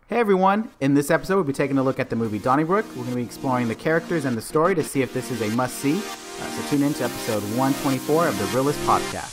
Hey everyone, in this episode we'll be taking a look at the movie Donnybrook. We're going to be exploring the characters and the story to see if this is a must-see. So tune in to episode 124 of the Reel-ists Podcast.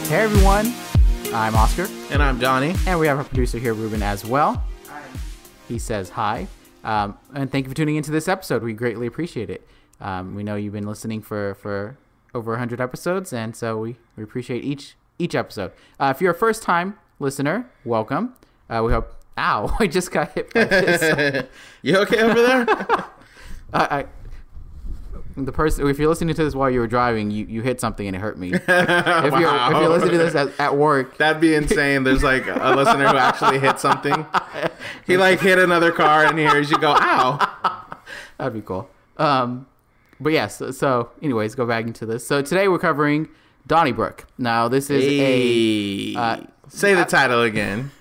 Hey everyone, I'm Oscar. And I'm Donnie. And we have our producer here, Ruben, as well. Hi. He says hi. And thank you for tuning into this episode. We greatly appreciate it. We know you've been listening for over 100 episodes, and so we appreciate each episode. If you're a first-time listener, welcome. We hope... Ow, I just got hit by this. You okay over there? The person, if you're listening to this while you were driving, you hit something and it hurt me. If you're listening to this at work, that'd be insane. There's like a listener who actually hit something. He like hit another car and hears you go, "Ow!" That'd be cool. But yes. So anyways, go back into this. So today we're covering Donnybrook. Now this is say the title again.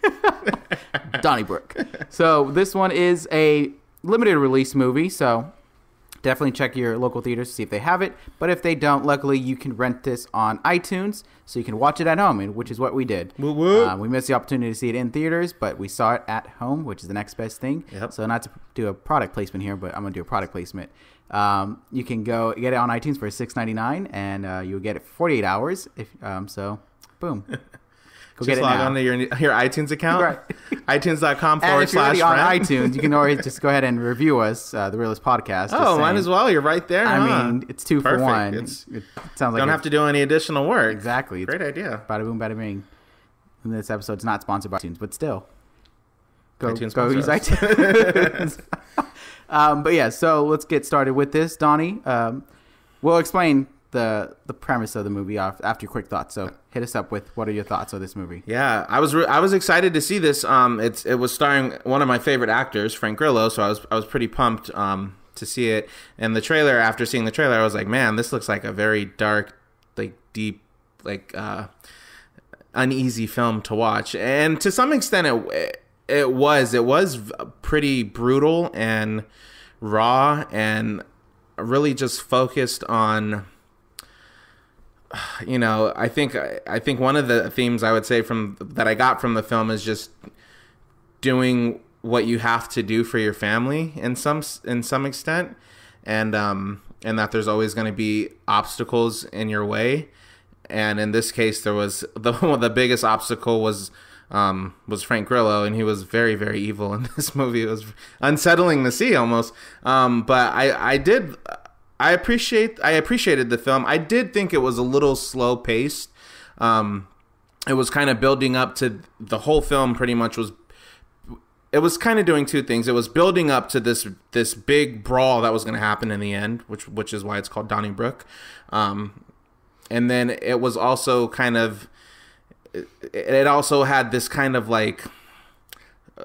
Donnybrook. So this one is a limited release movie. So definitely check your local theaters to see if they have it. But if they don't, luckily you can rent this on iTunes, so you can watch it at home, which is what we did. Woo woo. We missed the opportunity to see it in theaters, but we saw it at home, which is the next best thing. Yep. So not to do a product placement here, but I'm going to do a product placement. You can go get it on iTunes for $6.99, and you'll get it for 48 hours. So, boom. Go just get it log now. on to your iTunes account. Right. iTunes.com/friend. And if you're already on iTunes, you can always just go ahead and review us, the Reel-ists Podcast. Oh, might as well. You're right there. I mean, it's 2 for 1. It sounds like don't have to do any additional work. Exactly. Great idea. Bada boom, bada bing. And this episode's not sponsored by iTunes, but still. Go use iTunes. But yeah, so let's get started with this, Donnie. We'll explain the premise of the movie after your quick thoughts. So hit us up with what are your thoughts of this movie? Yeah, I was excited to see this. It was starring one of my favorite actors, Frank Grillo. So I was pretty pumped to see it. And the trailer, after seeing the trailer, I was like, man, this looks like a very dark, like deep, like uneasy film to watch. And to some extent, it was pretty brutal and raw and really just focused on. You know, I think one of the themes I would say that I got from the film is just doing what you have to do for your family in some extent, and that there's always going to be obstacles in your way, and in this case, there was the biggest obstacle was Frank Grillo, and he was very, very evil in this movie. It was unsettling to see almost, but I appreciated the film. I did think it was a little slow paced. It was kind of building up to the whole film. Pretty much it was kind of doing two things. It was building up to this big brawl that was going to happen in the end, which is why it's called Donnybrook. And then it was also it also had this kind of like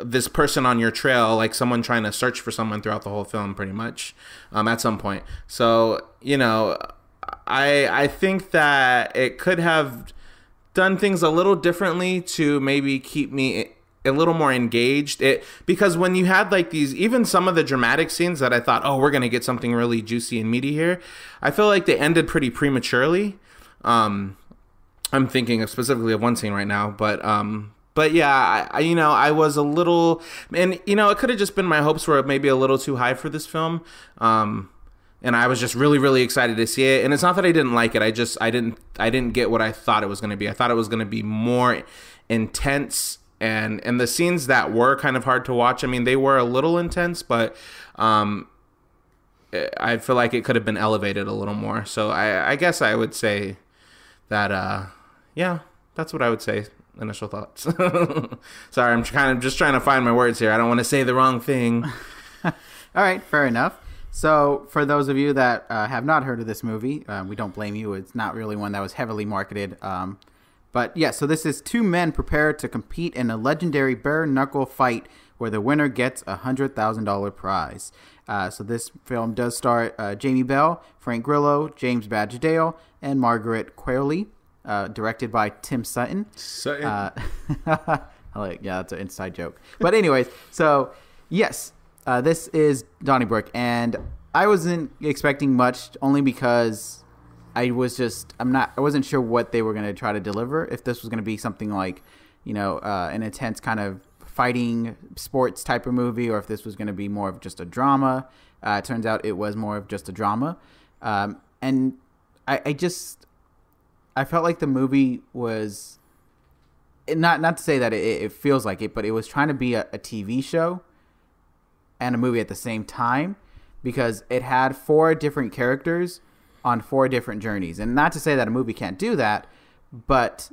this person on your trail, like someone trying to search for someone throughout the whole film, pretty much, at some point. So, you know, I think that it could have done things a little differently to maybe keep me a little more engaged. Because when you had like these, even some of the dramatic scenes that I thought, oh, we're going to get something really juicy and meaty here, I feel like they ended pretty prematurely. I'm thinking specifically of one scene right now, but yeah, I was a little, and it could have just been my hopes were maybe a little too high for this film, and I was just really, really excited to see it. And it's not that I didn't like it; I didn't get what I thought it was going to be. I thought it was going to be more intense, and the scenes that were kind of hard to watch. I mean, they were a little intense, but I feel like it could have been elevated a little more. So I guess I would say that, yeah, that's what I would say. Initial thoughts. Sorry, I'm kind of just trying to find my words here. I don't want to say the wrong thing. All right, fair enough. So for those of you that have not heard of this movie, we don't blame you. It's not really one that was heavily marketed. But yeah, so this is two men prepared to compete in a legendary bare-knuckle fight where the winner gets a $100,000 prize. So this film does star Jamie Bell, Frank Grillo, James Badge Dale, and Margaret Qualley. directed by Tim Sutton. Sutton. That's an inside joke. But anyways, so yes, this is Donnybrook, and I wasn't expecting much, only because I wasn't sure what they were going to try to deliver. If this was going to be something like, an intense kind of fighting sports type of movie, or if this was going to be more of just a drama. It turns out it was more of just a drama. And I felt like the movie was not to say that it feels like it, but it was trying to be a TV show and a movie at the same time, because it had 4 different characters on 4 different journeys. And not to say that a movie can't do that, but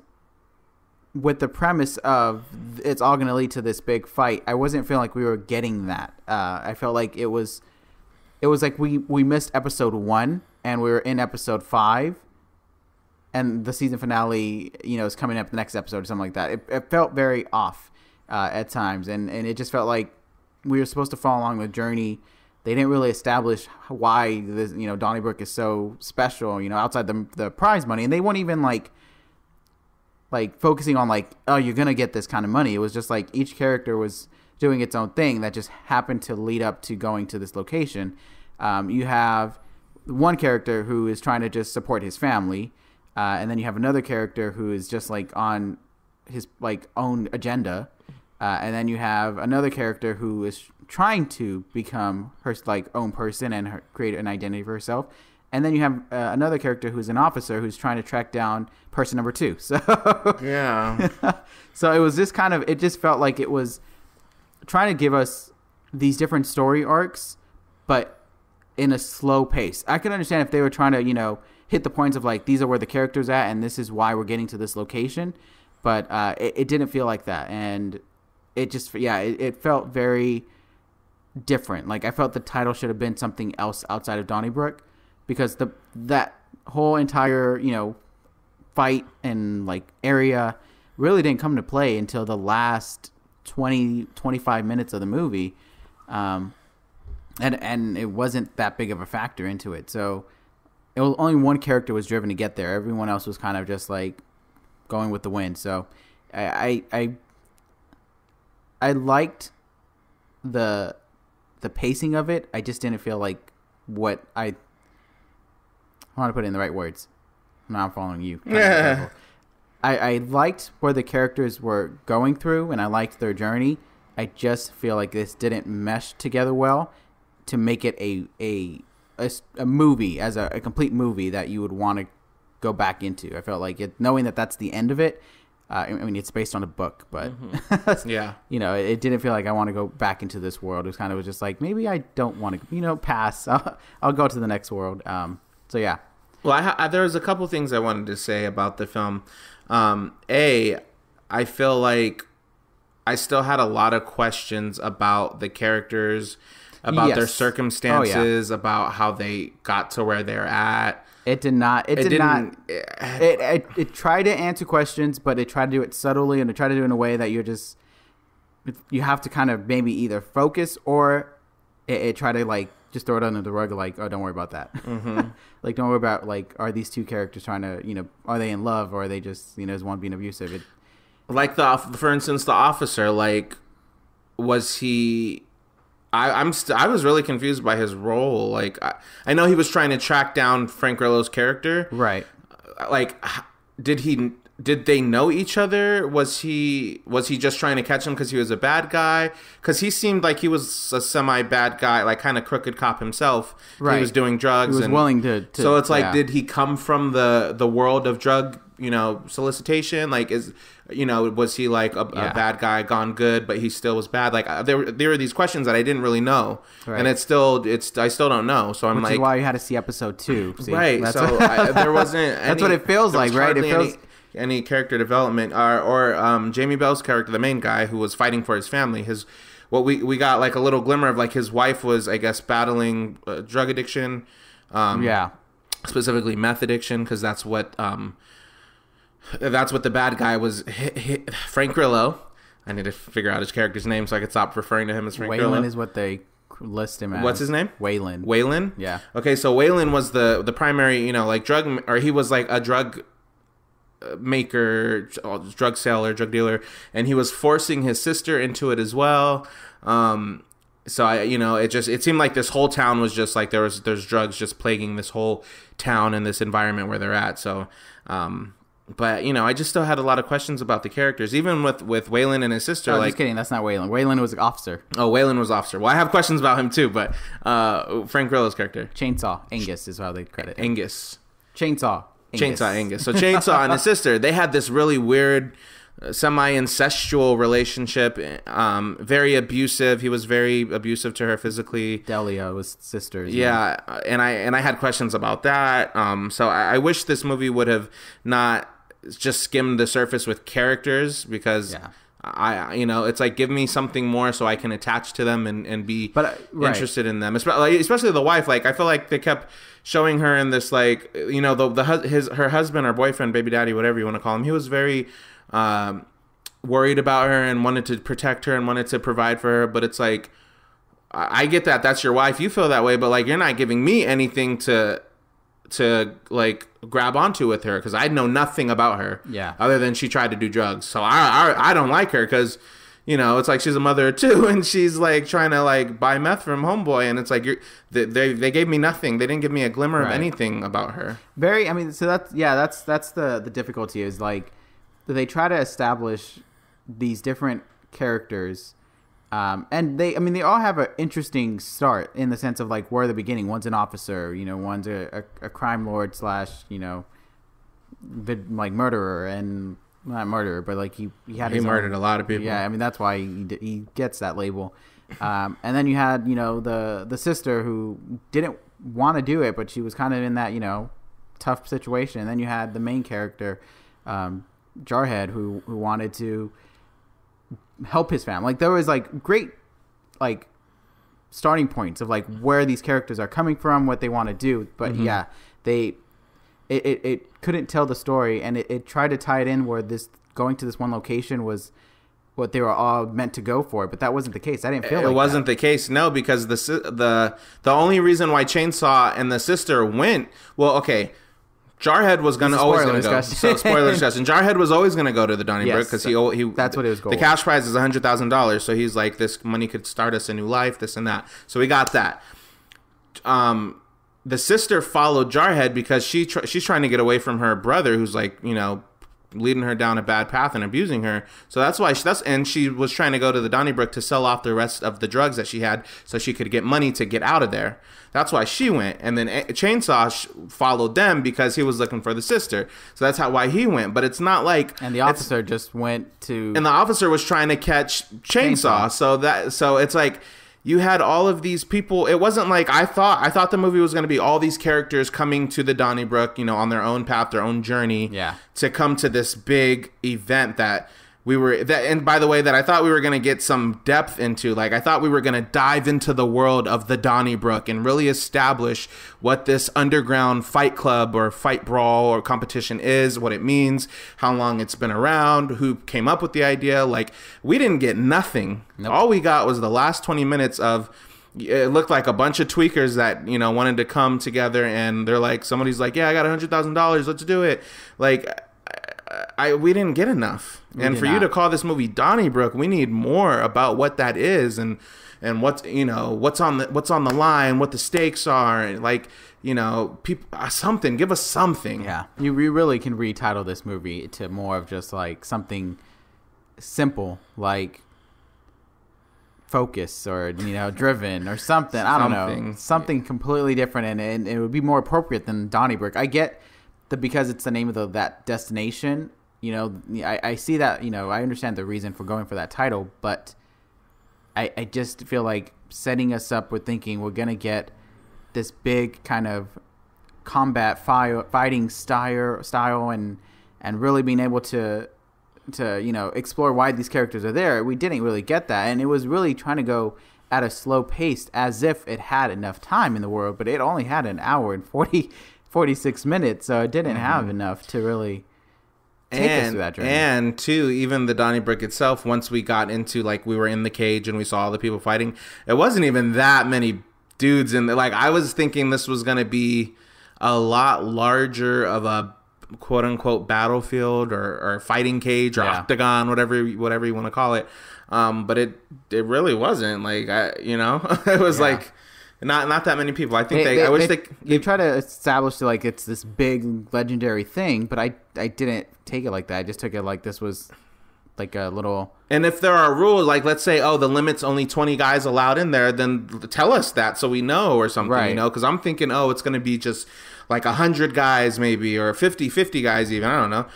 with the premise of it's all going to lead to this big fight, I wasn't feeling like we were getting that. I felt like it was like we missed episode 1 and we were in episode 5, and the season finale, is coming up the next episode or something like that. It felt very off at times, and it just felt like we were supposed to follow along the journey. They didn't really establish why this, Donnybrook is so special, outside the prize money, and they weren't even like focusing on like, oh, you're gonna get this kind of money. It was just like each character was doing its own thing that just happened to lead up to going to this location. You have one character who is trying to just support his family, and then you have another character who is just like on his like own agenda, and then you have another character who is trying to become her like own person and create an identity for herself. And then you have another character who's an officer who's trying to track down person number 2. So yeah. So it was just it just felt like it was trying to give us these different story arcs, but in a slow pace. I can understand if they were trying to, hit the points of like, these are where the character's at and this is why we're getting to this location. But it didn't feel like that. And it just, it felt very different. Like I felt the title should have been something else outside of Donnybrook, because that whole entire, fight and like area really didn't come to play until the last 20-25 minutes of the movie. And it wasn't that big of a factor into it. So it was only one character was driven to get there. Everyone else was kind of just like going with the wind. So I liked the pacing of it. I just didn't feel like what I want to put it in the right words. Now I'm following you. Yeah. I liked where the characters were going through, and I liked their journey. I just feel like this didn't mesh together well to make it a movie, as a complete movie that you would want to go back into. I felt like knowing that that's the end of it. I mean, it's based on a book, but yeah, it didn't feel like I want to go back into this world. It was just like, maybe I don't want to, pass. I'll go to the next world. So yeah. Well, there was a couple things I wanted to say about the film. I feel like I still had a lot of questions about the characters, about their circumstances, about how they got to where they're at. It did not. It tried to answer questions, but it tried to do it subtly, and it tried to do it in a way that you have to kind of maybe either focus, or it tried to like just throw it under the rug, like, oh, don't worry about that. Mm-hmm. Like, don't worry about like, are these two characters trying to, are they in love, or are they just, is one being abusive? Like for instance, the officer, like, was he? I was really confused by his role. Like, I know he was trying to track down Frank Grillo's character, right? Like, did they know each other? Was he just trying to catch him because he was a bad guy? Because he seemed like he was a semi-bad guy, like kind of crooked cop himself. Right. He was doing drugs. He was willing to. So it's like, did he come from the world of drug, solicitation? Like, was he like a bad guy gone good, but he still was bad? Like, there were these questions that I didn't really know, right. And I still don't know. So Which is why you had to see episode 2. See? Right. There wasn't. That's what it feels like, right? It feels. Any character development, or Jamie Bell's character, the main guy who was fighting for his family. We got like a little glimmer of like his wife was, I guess, battling drug addiction, specifically meth addiction, because that's what the bad guy was. Frank Grillo. I need to figure out his character's name so I could stop referring to him as Frank Grillo. Waylon is what they list him as. What's his name? Waylon. Yeah. Okay, so Waylon was the primary, like drug, or he was like a drug maker, drug seller, drug dealer, and he was forcing his sister into it as well. So it seemed like this whole town was just like there's drugs just plaguing this whole town and this environment where they're at. So, but I just still had a lot of questions about the characters, even with Waylon and his sister. Oh, just kidding. That's not Waylon. Waylon was an officer. Oh, Waylon was officer. Well, I have questions about him too, but Frank Grillo's character, Chainsaw Angus, is how they credit him. Angus. Chainsaw Angus. So Chainsaw and his sister, they had this really weird, semi-incestual relationship. Very abusive. He was very abusive to her physically. Delia was sisters. Yeah, and I had questions about that. So I wish this movie would have not just skimmed the surface with characters, because it's like, give me something more so I can attach to them and be interested in them. Especially the wife. Like, I feel like they kept showing her in this, like, her husband or boyfriend, baby daddy, whatever you want to call him. He was very worried about her and wanted to protect her and wanted to provide for her. But it's like, I get that that's your wife, you feel that way, but like, you're not giving me anything to like grab onto with her, because I know nothing about her other than she tried to do drugs. So I don't like her, because it's like she's a mother of two and she's like trying to like buy meth from homeboy, and it's like they gave me nothing. They didn't give me a glimmer of anything about her. So that's the difficulty, is like they try to establish these different characters, and they all have an interesting start in the sense of like, where the beginning. One's an officer, one's a crime lord / like murderer, and not murderer, but like he murdered a lot of people. Yeah, that's why he gets that label. And then you had the sister who didn't want to do it, but she was kind of in that tough situation. And then you had the main character, Jarhead, who wanted to help his family. Like, there was like great like starting points of like where these characters are coming from, what they want to do, but it couldn't tell the story, and it tried to tie it in where this going to this one location was what they were all meant to go for, but that wasn't the case. I didn't feel like it wasn't the case. No, because the only reason why Chainsaw and the sister went, Jarhead was always going to go. So, spoiler discussion. Jarhead was always going to go to the Donnybrook, because he that's what it was going. The cash prize is $100,000, so he's like, this money could start us a new life, this and that. So we got that. The sister followed Jarhead because she's trying to get away from her brother, who's like, leading her down a bad path and abusing her. So that's why she was trying to go to the Donnybrook to sell off the rest of the drugs that she had, so she could get money to get out of there. That's why she went. And then Chainsaw followed them because he was looking for the sister. So that's why he went. But it's not like... And the officer just went to... And the officer was trying to catch Chainsaw. So it's like... You had all of these people. It wasn't like I thought the movie was going to be all these characters coming to the Donnybrook, on their own path, their own journey, to come to this big event and by the way, that I thought we were going to get some depth into. Like, I thought we were going to dive into the world of the Donnybrook and really establish what this underground fight club or fight brawl or competition is, what it means, how long it's been around, who came up with the idea. Like, we didn't get nothing. Nope. All we got was the last 20 minutes of... It looked like a bunch of tweakers that, wanted to come together, and they're like, somebody's like, yeah, I got $100,000. Let's do it. Like... we didn't get enough. And for you to call this movie Donnybrook, we need more about what that is and what's on the line, what the stakes are, and like, people something, give us something. Yeah. You really can retitle this movie to more of just like something simple, like Focus or Driven or something. I don't know. Something completely different, and it would be more appropriate than Donnybrook. I get because it's the name of that destination, I see that, I understand the reason for going for that title, but I just feel like setting us up with thinking we're going to get this big kind of combat fighting style and really being able to explore why these characters are there. We didn't really get that, and it was really trying to go at a slow pace as if it had enough time in the world, but it only had an hour and 46 minutes, so it didn't have enough to really take us through that journey. And too, even the Donnybrook itself, once we got into, like, we were in the cage and we saw all the people fighting, it wasn't even that many dudes in there. Like, I was thinking this was going to be a lot larger of quote unquote battlefield or fighting cage or octagon, whatever you want to call it. But it really wasn't like, it was like not that many people. I think they try to establish like it's this big legendary thing, but I didn't take it like that. I just took it like this was like a little. And if there are rules, like let's say, the limit's only 20 guys allowed in there, then tell us that so we know or something, right. Because I'm thinking, it's going to be just like 100 guys maybe, or 50 guys even. I don't know.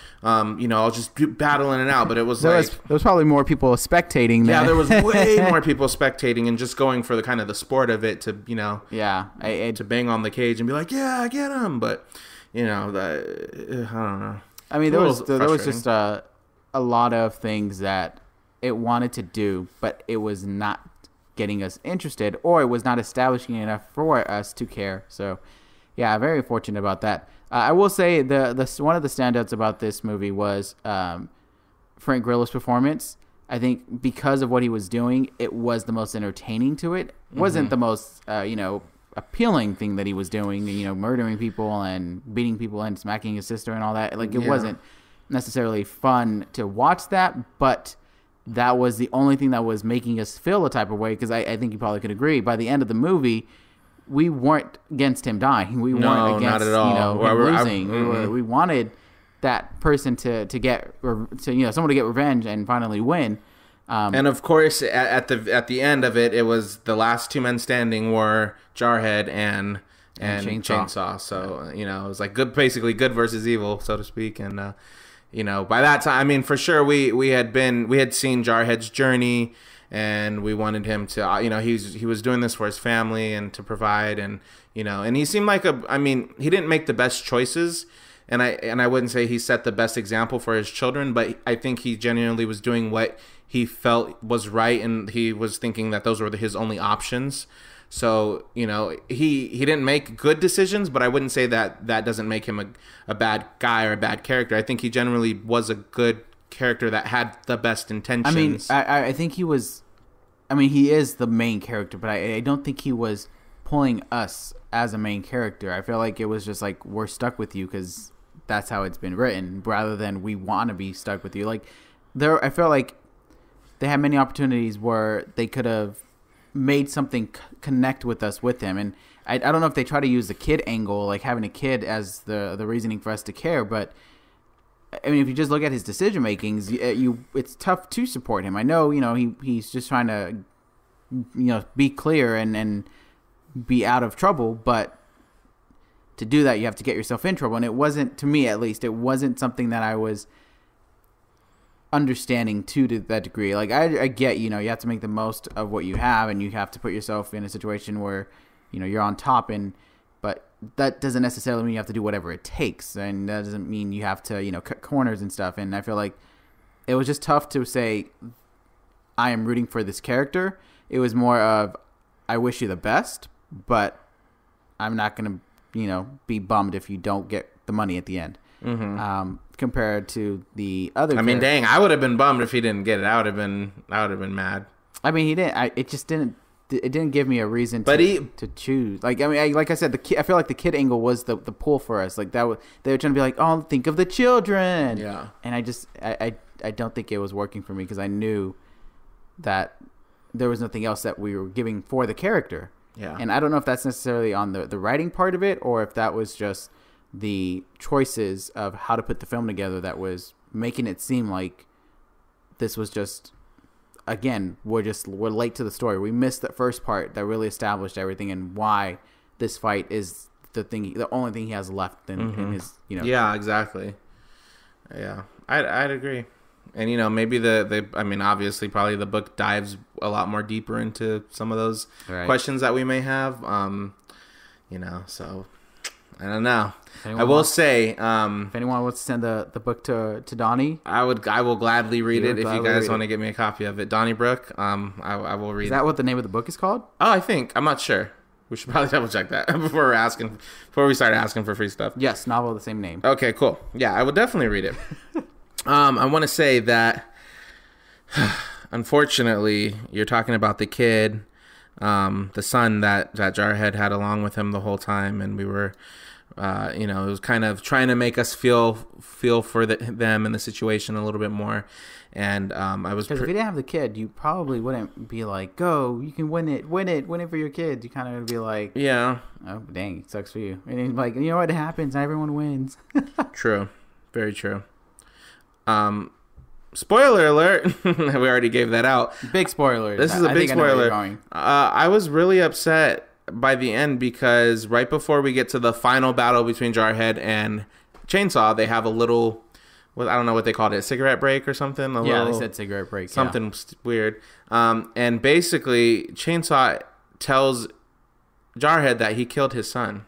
I'll just battle in and out. But it was there was probably more people spectating. Yeah, there was way more people spectating and just going for the kind of the sport of it to, to bang on the cage and be like, yeah, get him. But, I don't know. I mean, there was just a lot of things that it wanted to do, but it was not getting us interested, or it was not establishing enough for us to care. So, yeah, very fortunate about that. I will say the one of the standouts about this movie was Frank Grillo's performance. I think because of what he was doing, it was the most entertaining to it. It wasn't the most appealing thing that he was doing, murdering people and beating people and smacking his sister and all that. Like, it wasn't necessarily fun to watch that, but that was the only thing that was making us feel a type of way, because I think you probably could agree. By the end of the movie, we weren't against him dying. We weren't against not at all. Him losing. We wanted that person to get someone to get revenge and finally win. And of course, at the end of it, it was the last two men standing were Jarhead and Chainsaw. So it was like basically good versus evil, so to speak. And by that time, I mean, for sure, we had seen Jarhead's journey, and we wanted him to, he was doing this for his family and to provide, and and he seemed like he didn't make the best choices, and I wouldn't say he set the best example for his children, but I think he genuinely was doing what he felt was right, and he was thinking that those were his only options. So, he didn't make good decisions, but I wouldn't say that doesn't make him a bad guy or a bad character. I think he generally was a good character that had the best intentions. I think he was, he is the main character, but I don't think he was pulling us as a main character. I feel like it was just like, we're stuck with you because that's how it's been written, rather than we want to be stuck with you. Like, I felt like they had many opportunities where they could have made something connect with us with him, and I don't know if they try to use the kid angle, like having a kid as the reasoning for us to care, but if you just look at his decision makings, it's tough to support him. I know he's just trying to be clear and be out of trouble, but to do that you have to get yourself in trouble, and it wasn't, to me at least, it wasn't something that I was understanding to that degree. Like, I get, you have to make the most of what you have, and you have to put yourself in a situation where, you're on top, but that doesn't necessarily mean you have to do whatever it takes, and that doesn't mean you have to, cut corners and stuff. And I feel like it was just tough to say, I am rooting for this character. It was more of, I wish you the best, but I'm not going to, be bummed if you don't get the money at the end. Mm-hmm. Compared to the other. Dang, I would have been bummed if he didn't get it. I would have been mad. He didn't. It just didn't. It didn't give me a reason to choose. Like, like I said, I feel like the kid angle was the pull for us. Like, they were trying to be like, oh, think of the children. Yeah. And I don't think it was working for me, because I knew that there was nothing else that we were giving for the character. Yeah. And I don't know if that's necessarily on the writing part of it, or if that was just the choices of how to put the film together that was making it seem like this was just, again, we're late to the story. We missed the first part that really established everything and why this fight is the only thing he has left in his, Yeah, exactly. Yeah, I'd agree. And, maybe obviously probably the book dives a lot more deeper into some of those questions that we may have, so I don't know. I will say, if anyone wants to send the book to Donnie, I will gladly read it if you guys want to get me a copy of it. Donnybrook, I will read it. Is that what the name of the book is called? Oh, I think. I'm not sure. We should probably double check that before we start asking for free stuff. Yes, novel of the same name. Okay, cool. Yeah, I will definitely read it. I want to say that, unfortunately, you're talking about the kid, the son that Jarhead had along with him the whole time, and we were You know, it was kind of trying to make us feel for them in the situation a little bit more. And I was because if you didn't have the kid, you probably wouldn't be like, "Go, you can win it for your kids." You kind of would be like, "Yeah, oh dang, it sucks for you." And then like, you know what happens? Everyone wins. True, very true. Spoiler alert! We already gave that out. Big spoiler. This is a big spoiler. I was really upset by the end because right before we get to the final battle between Jarhead and Chainsaw, they have a little. Well, I don't know what they called it, a cigarette break or something. They said cigarette break. Something weird. And basically, Chainsaw tells Jarhead that he killed his son.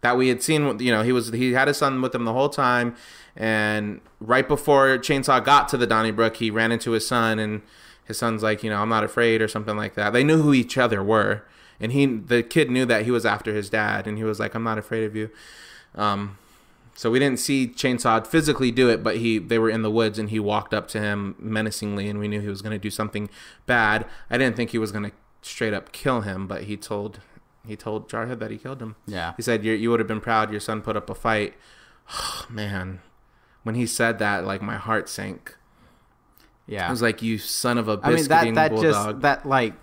That we had seen, you know, he had his son with him the whole time. And right before Chainsaw got to the Donnybrook, he ran into his son, and his son's like, you know, I'm not afraid or something like that. They knew who each other were, and the kid knew that he was after his dad, and he was like, I'm not afraid of you. So we didn't see Chainsaw physically do it, but they were in the woods, and he walked up to him menacingly, and we knew he was going to do something bad. I didn't think he was going to straight up kill him, but he told Jarhead that he killed him. Yeah. He said, you would have been proud your son put up a fight. Oh, man. When he said that, like, my heart sank. Yeah. I was like, you son of a biscuiting bulldog. That like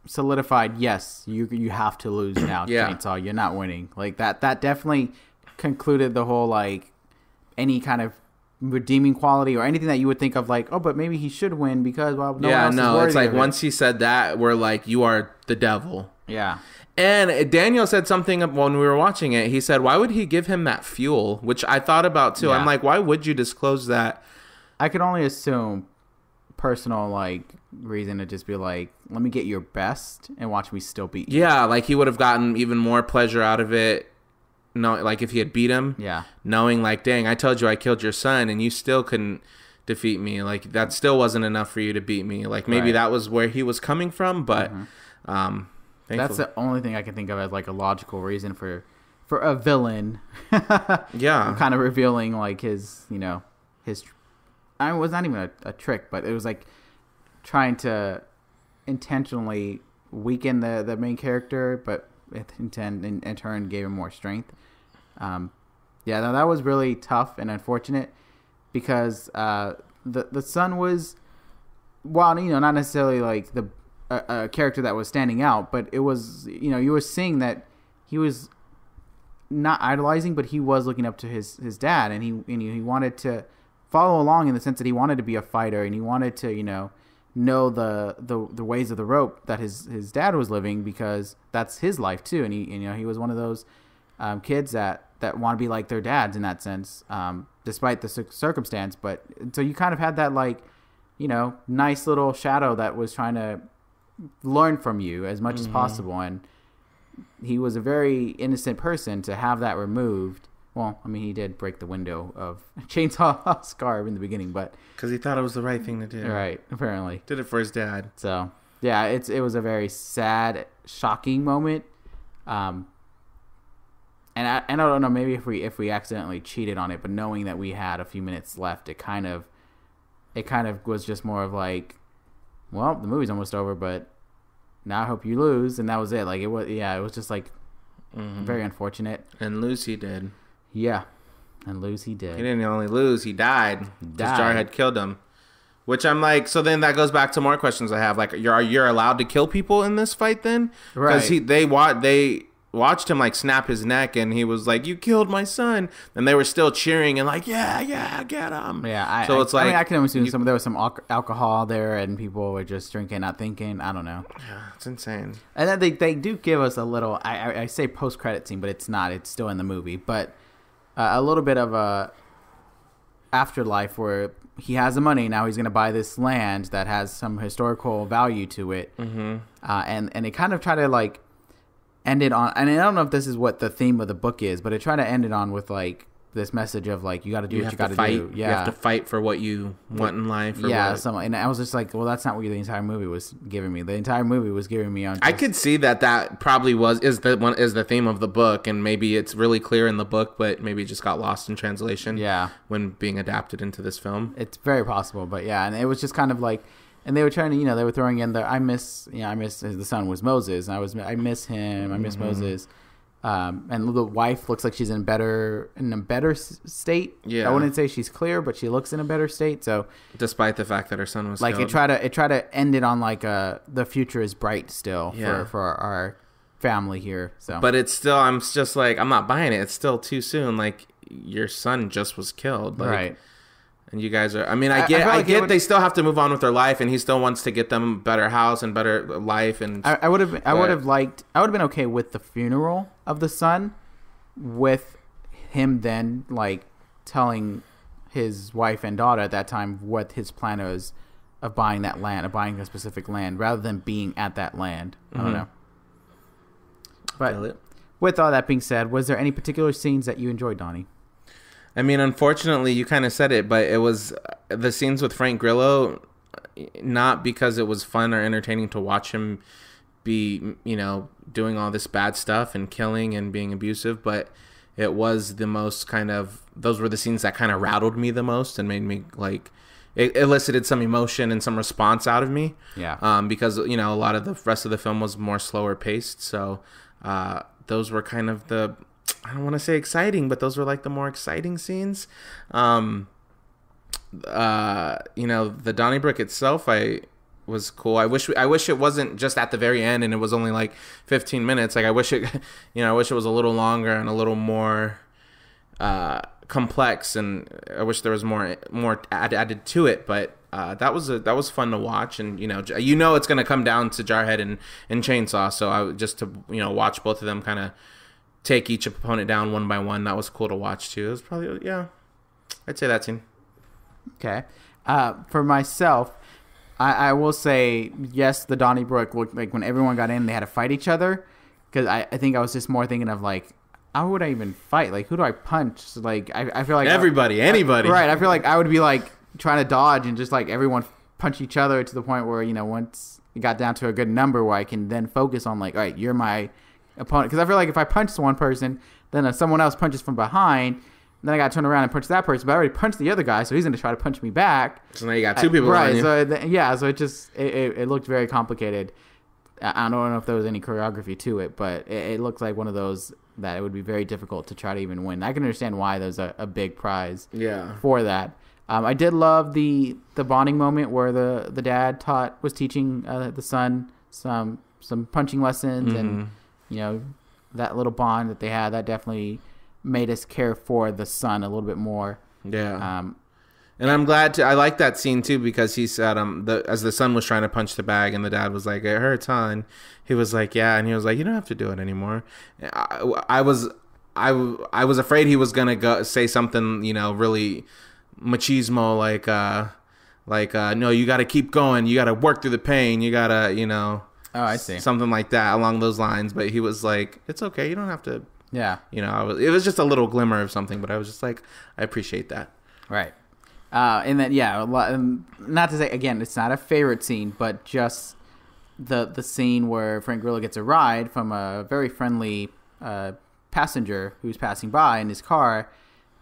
solidified, yes, you have to lose now, Chainsaw. You're not winning. Like, that definitely concluded the whole, like, any kind of redeeming quality or anything that you would think of, like, oh, but maybe he should win because, well, no one else is worthy it's like of it. Once he said that, we're like, you are the devil. Yeah. And Daniel said something when we were watching it. He said, why would he give him that fuel? Which I thought about, too. Yeah. I'm like, why would you disclose that? I could only assume personal, like, reason to just be like, let me get your best and watch me still beat you. Yeah, like, he would have gotten even more pleasure out of it. No, like if he had beat him, knowing like, dang, I told you I killed your son and you still couldn't defeat me. Like that still wasn't enough for you to beat me. Like maybe that was where he was coming from, but that's the only thing I can think of as like a logical reason for a villain. Kind of revealing like his, you know, I mean, it was not even a trick, but it was like trying to intentionally weaken the main character, but in turn gave him more strength. That was really tough and unfortunate because the son was, while, you know, not necessarily like a character that was standing out, but it was, you know, you were seeing that he was not idolizing, but he was looking up to his dad, and he wanted to follow along in the sense that he wanted to be a fighter, and he wanted to, you know the ways of the rope that his dad was living, because that's his life too, and he was one of those kids that want to be like their dads in that sense, despite the circumstance. But so you kind of had that, like, you know, nice little shadow that was trying to learn from you as much as possible, and he was a very innocent person to have that removed. Well, I mean, he did break the window of Chainsaw Oscar in the beginning, but because he thought it was the right thing to do. Right, apparently did it for his dad. So yeah, it was a very sad, shocking moment. And I don't know, maybe if we accidentally cheated on it, but knowing that we had a few minutes left, it kind of was just more of like, well, the movie's almost over, but now I hope you lose, and that was it. Like it was just like very unfortunate. And lose he did. Yeah, and lose he did. He didn't only lose; he died. Because Jarhead killed him. Which I'm like, so then that goes back to more questions I have. Like, you're allowed to kill people in this fight then? Right. Because they watched him like snap his neck, and he was like, "You killed my son," and they were still cheering and like, "Yeah, get him." Yeah. I can assume there was some alcohol there, and people were just drinking, not thinking. I don't know. Yeah, it's insane. And then they do give us a little. I say post credit scene, but it's not. It's still in the movie, but a little bit of a afterlife where he has the money now. He's going to buy this land that has some historical value to it, and they kind of try to like end it on, and I don't know if this is what the theme of the book is, but they try to end it on with like this message of like, you got to do what you got to do. Yeah, you have to fight for what you want in life. And I was just like, well, that's not what the entire movie was giving me. The entire movie was giving me on. I could see that probably is the theme of the book, and maybe it's really clear in the book, but maybe it just got lost in translation. Yeah, when being adapted into this film, it's very possible. But yeah, and it was just kind of like. And they were trying to, they were throwing in the, the son was Moses. And I miss him. I miss Moses. And the wife looks like she's in a better state. Yeah, I wouldn't say she's clear, but she looks in a better state. So, despite the fact that her son was like, killed. it try to end it on like the future is bright still for our family here. So, but it's still, I'm just like, I'm not buying it. It's still too soon. Like, your son just was killed, like, right? And you guys are, I mean, I get they still have to move on with their life, and he still wants to get them a better house and better life. And I would have been okay with the funeral of the son, with him then like telling his wife and daughter at that time what his plan was of buying that land, of buying a specific land, rather than being at that land. I don't know. But with all that being said, was there any particular scenes that you enjoyed, Donnie? I mean, unfortunately, you kind of said it, but it was the scenes with Frank Grillo, not because it was fun or entertaining to watch him be, doing all this bad stuff and killing and being abusive, but it was the most those were the scenes that kind of rattled me the most and made me like, it elicited some emotion and some response out of me. Yeah. Because, a lot of the rest of the film was more slower paced. So those were kind of I don't want to say exciting, but those were like the more exciting scenes. The Donnybrook itself, was cool. I wish it wasn't just at the very end and it was only like 15 minutes. Like, I wish it was a little longer and a little more complex, and I wish there was more added to it. But that was fun to watch, and it's gonna come down to Jarhead and Chainsaw. So I just to watch both of them kind of take each opponent down one by one. That was cool to watch too. It was probably, I'd say that scene. Okay. For myself, I will say, yes, the Donnybrook looked like when everyone got in, they had to fight each other. Because I think I was just more thinking of like, how would I even fight? Like, who do I punch? Like, I feel like anybody. Right. I feel like I would be like trying to dodge and just like everyone punch each other to the point where, once it got down to a good number where I can then focus on like, all right, you're my opponent. Because I feel like if I punch one person, then someone else punches from behind, then I got to turn around and punch that person. But I already punched the other guy, so he's going to try to punch me back. So now you got two people right, on you. So it just it looked very complicated. I don't know if there was any choreography to it, but it looked like one of those that it would be very difficult to try to even win. I can understand why there's a big prize for that. I did love the bonding moment where the dad was teaching the son some punching lessons, and that little bond that they had, that definitely made us care for the son a little bit more. Yeah. And I'm glad I like that scene too, because he said as the son was trying to punch the bag and the dad was like, it hurts, huh? And he was like, yeah, and he was like, you don't have to do it anymore. I was afraid he was gonna go say something, really machismo, like no, you got to keep going, you got to work through the pain, you got to Oh, I see. Something like that along those lines. But he was like, it's okay, you don't have to. Yeah. It was just a little glimmer of something, but I was just like, I appreciate that. Right. And then, not to say, again, it's not a favorite scene, but just the scene where Frank Grillo gets a ride from a very friendly passenger who's passing by in his car,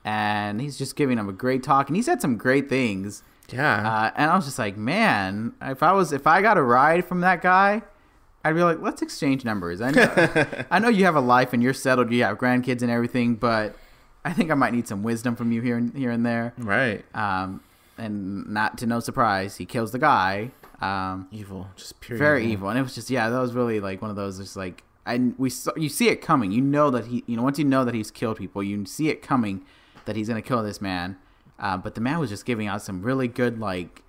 and he's just giving him a great talk, and he said some great things. Yeah. And I was just like, man, if I got a ride from that guy, I'd be like, let's exchange numbers. I know you have a life and you're settled, you have grandkids and everything, but I think I might need some wisdom from you here and there. Right. And not to no surprise, he kills the guy. Evil, just pure very evil. And it was just, that was really like one of those, just like, you see it coming. You know that once you know that he's killed people, you see it coming that he's going to kill this man. But the man was just giving out some really good, like,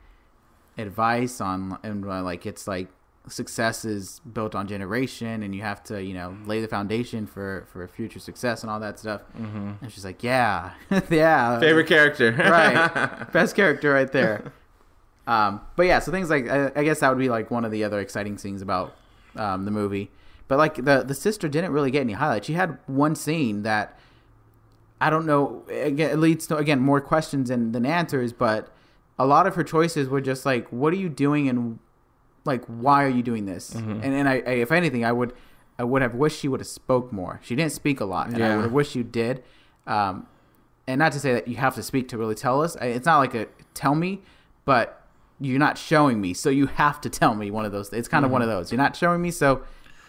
advice on, and like, it's like, success is built on generation, and you have to lay the foundation for future success and all that stuff. Mm-hmm. And she's like, yeah favorite character. Right. Best character right there. But yeah, so things like, I guess that would be like one of the other exciting things about the movie. But like the sister didn't really get any highlights. She had one scene that I don't know, again, it leads to more questions than answers, but a lot of her choices were just like, what are you doing, and like, why are you doing this? Mm-hmm. And I, if anything, I would have wished she would have spoke more. She didn't speak a lot, and I would have wished you did. And not to say that you have to speak to really tell us. It's not like a tell me, but you're not showing me, so you have to tell me. One of those. It's kind of one of those. You're not showing me, so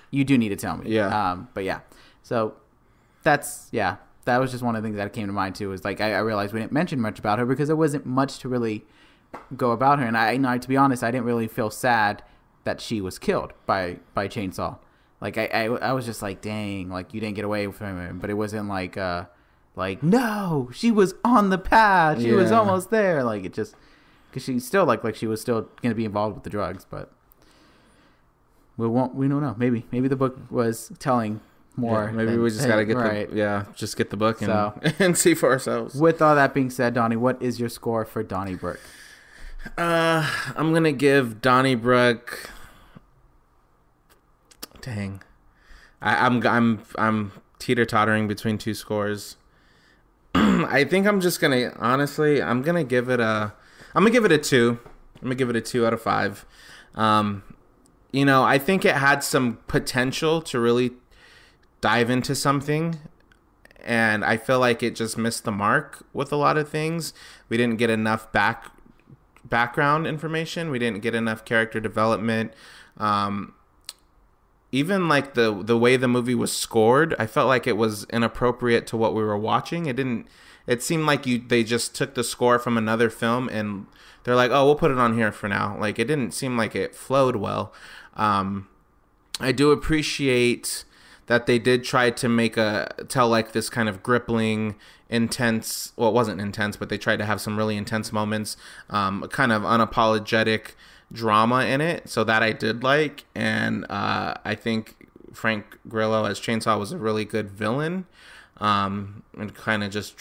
you do need to tell me. Yeah. But yeah. So that was just one of the things that came to mind too. Was like I realized we didn't mention much about her because there wasn't much to really go about her, and to be honest, I didn't really feel sad that she was killed by chainsaw. Like I was just like, dang, like you didn't get away from him, but it wasn't like no, she was on the path, she was almost there, like it just because she still like she was still gonna be involved with the drugs, but we don't know. Maybe the book was telling more. Maybe we just gotta get just get the book and see for ourselves. With all that being said, Donnie, what is your score for Donnybrook? I'm gonna give Donnybrook. Dang, I'm teeter-tottering between two scores. I think I'm just gonna I'm gonna give it a 2. I'm gonna give it a 2 out of 5. I think it had some potential to really dive into something, and I feel like it just missed the mark with a lot of things. We didn't get enough background information. We didn't get enough character development. Even like the way the movie was scored, I felt like it was inappropriate to what we were watching. It seemed like they just took the score from another film and they're like, oh, we'll put it on here for now. Like it didn't seem like it flowed well. I do appreciate that they did try to tell like this kind of gripping, intense, well, it wasn't intense, but they tried to have some really intense moments, kind of unapologetic drama in it. So that I did like. And I think Frank Grillo as Chainsaw was a really good villain. And kind of just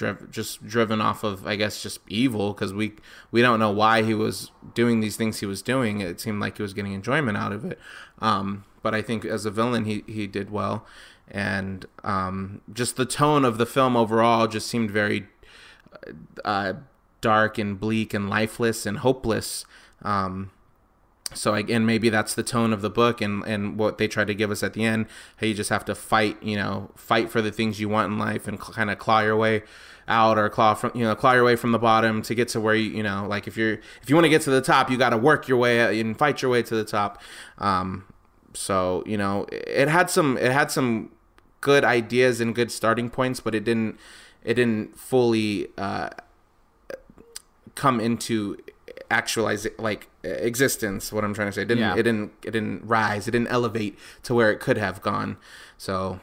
driven off of, I guess, just evil, because we don't know why he was doing these things he was doing. It seemed like he was getting enjoyment out of it. But I think as a villain, he did well. And just the tone of the film overall just seemed very dark and bleak and lifeless and hopeless. So again, maybe that's the tone of the book and what they try to give us at the end. Hey, you just have to fight for the things you want in life and kind of claw your way out, or claw your way from the bottom to get to where like if you want to get to the top, you got to work your way and fight your way to the top. So it had some good ideas and good starting points, but it didn't fully come into actualize like existence. What I'm trying to say, it didn't rise, it didn't elevate to where it could have gone. So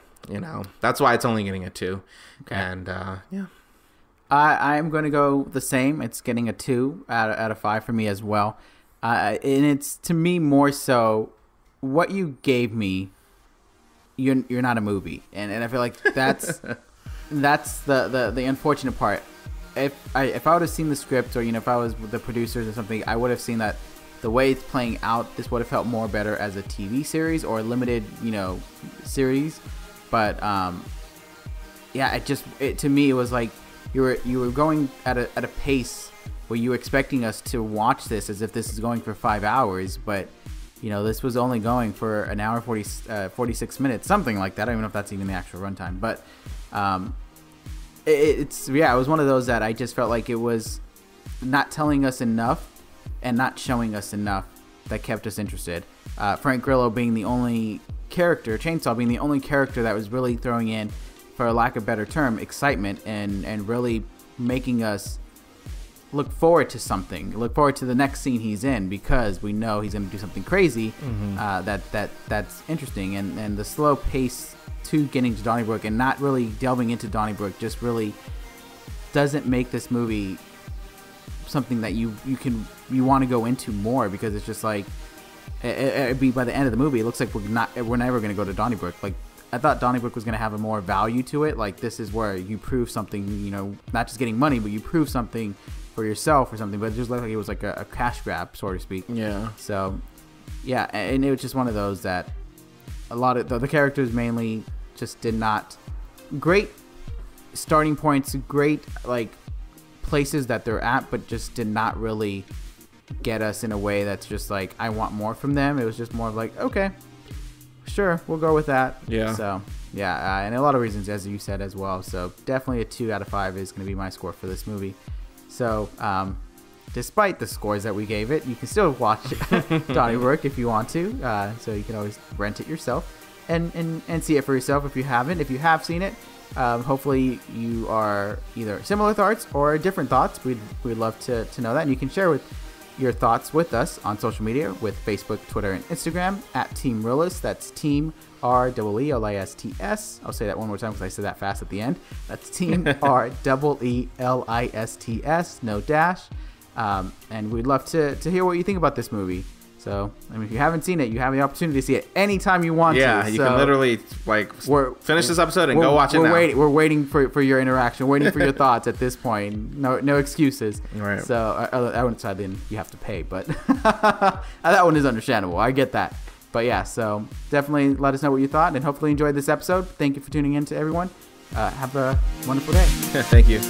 that's why it's only getting a 2. Okay. And I'm going to go the same. It's getting a 2 out of 5 for me as well. And it's, to me, more so what you gave me. You're not a movie, and I feel like that's the unfortunate part. If I would have seen the script, or if I was with the producers or something, I would have seen that the way it's playing out, this would have felt more better as a TV series or a limited series. But to me it was like you were going at a pace where you were expecting us to watch this as if this is going for 5 hours, but this was only going for an hour 46 minutes, something like that. I don't even know if that's even the actual runtime, but it was one of those that I just felt like it was not telling us enough and not showing us enough that kept us interested. Frank Grillo being the only character, Chainsaw being the only character that was really throwing in, for a lack of a better term, excitement and really making us look forward to something, look forward to the next scene he's in, because we know he's going to do something crazy. That's interesting. And the slow pace to getting to Donnybrook and not really delving into Donnybrook just really doesn't make this movie something that you want to go into more, because it's just like it'd be by the end of the movie it looks like we're never going to go to Donnybrook. Like, I thought Donnybrook was going to have a more value to it. Like, this is where you prove something, not just getting money, but you prove something for yourself or something. But it just looked like it was like a cash grab, so to speak. Yeah. So, yeah, and it was just one of those that a lot of the characters mainly just did not. Great starting points, great like places that they're at, but just did not really get us in a way that's just like, I want more from them. It was just more of like, okay, sure, we'll go with that. Yeah. So, yeah, and a lot of reasons, as you said as well. So, definitely a 2 out of 5 is going to be my score for this movie. So, despite the scores that we gave it, you can still watch Donnybrook if you want to. So, you can always rent it yourself and see it for yourself if you haven't. If you have seen it, Hopefully you are either similar thoughts or different thoughts. We'd love to know that. And you can share your thoughts with us on social media with Facebook, Twitter, and Instagram at Team Reel-ists. That's Team REELISTS. I'll say that one more time because I said that fast at the end. That's Team REELISTS, no dash. And we'd love to hear what you think about this movie. So, I mean, if you haven't seen it, you have the opportunity to see it anytime you want to. Yeah, you can literally finish this episode and go watch it now. We're waiting for your interaction, waiting for your thoughts at this point. No excuses. Right. So, I wouldn't say then you have to pay, but that one is understandable. I get that. But yeah, so definitely let us know what you thought and hopefully enjoyed this episode. Thank you for tuning in to everyone. Have a wonderful day. Thank you.